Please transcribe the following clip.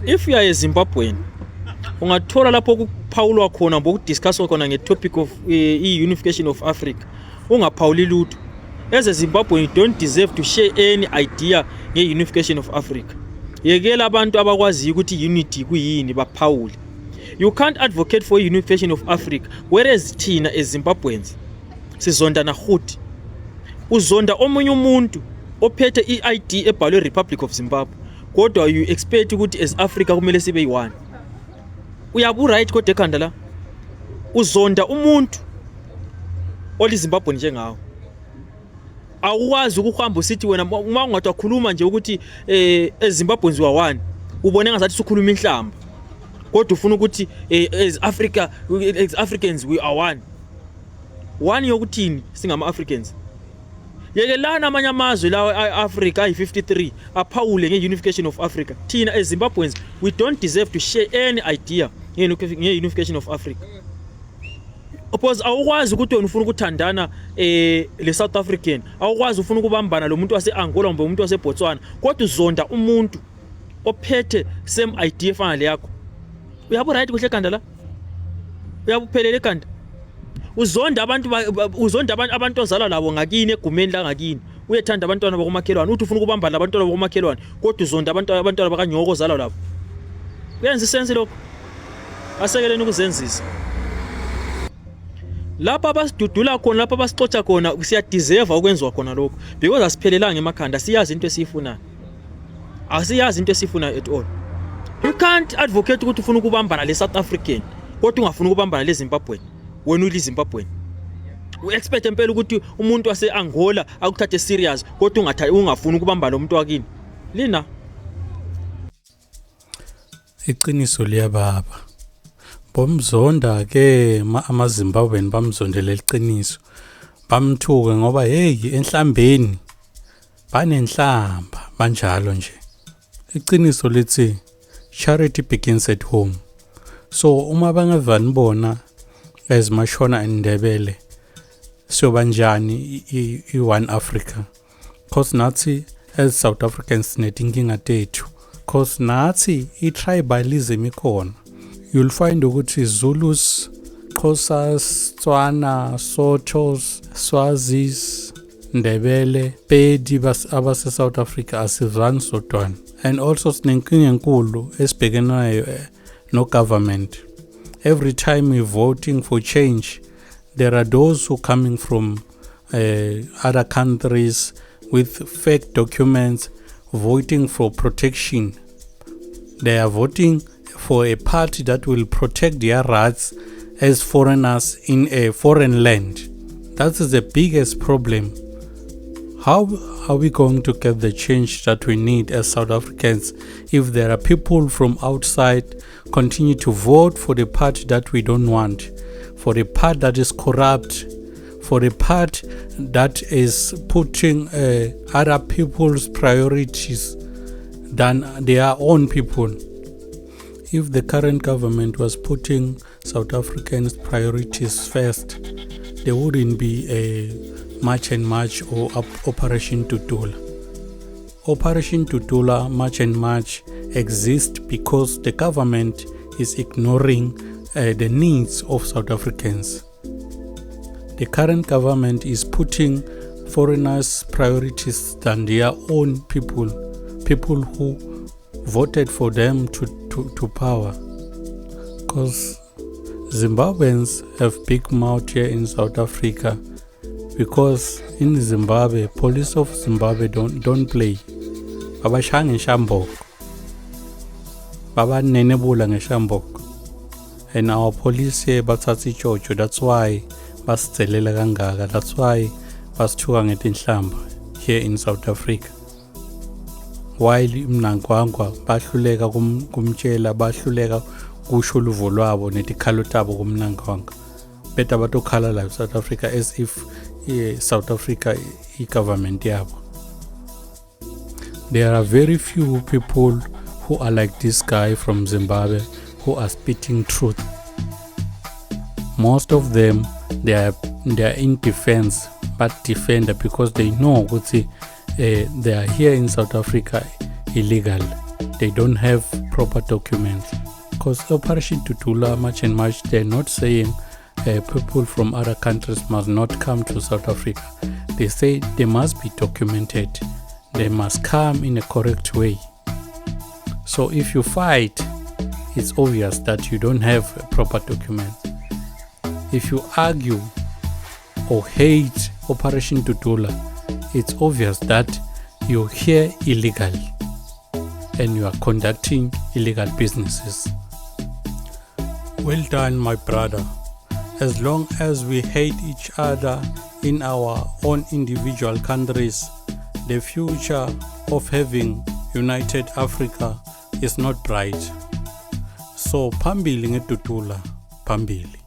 If you are a Zimbabwean, ungathola lapho kuphawulwa khona ngokudiscusswa khona nge-topic of unification of Africa, ungaphawuli lutho. As a Zimbabwean, you don't deserve to share any idea nge-unification of Africa. Yekela abantu abakwazi ukuthi unity kuyini baphawule. You can't advocate for unification of Africa, whereas thina as Zimbabweans sizonda nahuti. Uzonda omunye umuntu ophethe i-ID ebhalwe Republic of Zimbabwe, kodwa you expect ukuthi as Africa kumele sibe yi-one. Uyabu right kodwa ekhanda la uzonda umuntu oli Zimbabwe njengawo. Awukwazi ukuhamba usithi wena uma ungathi wakhuluma nje ukuthi eZimbabweans wa one, ubone ngazathi usukhuluma inhlamba. Kodwa ufuna ukuthi as Africans we are one. One yokuthini singama Africans. Yekelana amanye amazwe la Africa ayi-53 aphawule nge-unification of Africa. Thina as Zimbabweans we don't deserve to share any idea nge-unification of Africa. Because awukwazi ukuthi wena ufuna ukuthandana le South African, awukwazi ufuna ukubambana lo muntu wase-Angola kumbe umuntu wase-Botswana, kodwa uzonda umuntu ophethe same idea efana le yakho. Uyabu right kuhle ekhanda la? Uyabuphelele ekhanda? Uzonda abantu ozalwa labo ngakini egumeni la ngakini. Uyethanda abantwana bakomakhelwane, uthi ufuna ukubamba labantwana bakomakhelwane, kodwa uzonda abantwana bakanyoko ozalwa labo. Kuyenza isense lokho. Asekeleni ukuzenzisa. Lapha basidudula khona, lapha basixoxa khona, siyadeserve ukwenziwa khona lokho, because asiphelelanga emakhanda, siyazi into esiyifunayo. Asiyazi into esiyifunayo at all. You can't advocate ukuthi ufuna ukubambana le South African, kodwa ungafuna ukubambana le Zimbabwe. Wena uli Zimbabwe. We expect empela ukuthi umuntu wase-Angola akuthathe serious, kodwa ungafuna ukubambana lo muntu wakini. Lina iqiniso liyababa. Bomzonda ke amaZimbabwean bamzondela iqiniso. Bamthuke ngoba hey enhlambeni banenhlamba banjalo nje. Iqiniso lithi charity begins at home. So uma bangavani bona as Mashona and Ndebele sobanjani i-One Africa, cause nathi as South Africans netinkinga tethu, cause nathi i-tribalism ikhona. You'll find ukuthi Zulus, Xhosas, Tswana, Sothos, Swazis, Ndebele, Pedi abase South Africa asizani sodwana. And also sinenkinga enkulu esibhekene nayo no government. Every time we're voting for change, there are those who coming from other countries with fake documents voting for protection. They are voting for a party that will protect their rights as foreigners in a foreign land. That is the biggest problem. How are we going to get the change that we need as South Africans if there are people from outside continue to vote for the party that we don't want, for the party that is corrupt, for the party that is putting other people's priorities than their own people? If the current government was putting South Africans' priorities first, there wouldn't be a March and March or Operation Tutula. Operation Tutula, March and March exist because the government is ignoring the needs of South Africans. The current government is putting foreigners' priorities than their own people who voted for them to power. Because Zimbabweans have big mouth here in South Africa, because in Zimbabwe, police of Zimbabwe don't play. Baba shang ngeshambok. Baba nenebula ngeshambok. And our police here batsatsi chocho. That's why basitelela kangaka. That's why basithuka ngetinhlamba here in South Africa. While mnankwankwa bahluleka kumtshela, bahluleka kusho uluvo lwabo netikhalo tabo kumnankwankwa. Beta batokhala la South Africa as if South Africa government yabo. There are very few people who are like this guy from Zimbabwe who are speaking truth. Most of them they are in defense, but defender because they know they are here in South Africa illegal. They don't have proper documents. Because Operation Tutula, much and much, they're not saying people from other countries must not come to South Africa. They say they must be documented. They must come in a correct way. So if you fight, it's obvious that you don't have proper documents. If you argue or hate Operation Tutula, it's obvious that you're here illegally and you are conducting illegal businesses. Well done, my brother. As long as we hate each other in our own individual countries, the future of having United Africa is not bright. So phambili ngeTutula, phambili.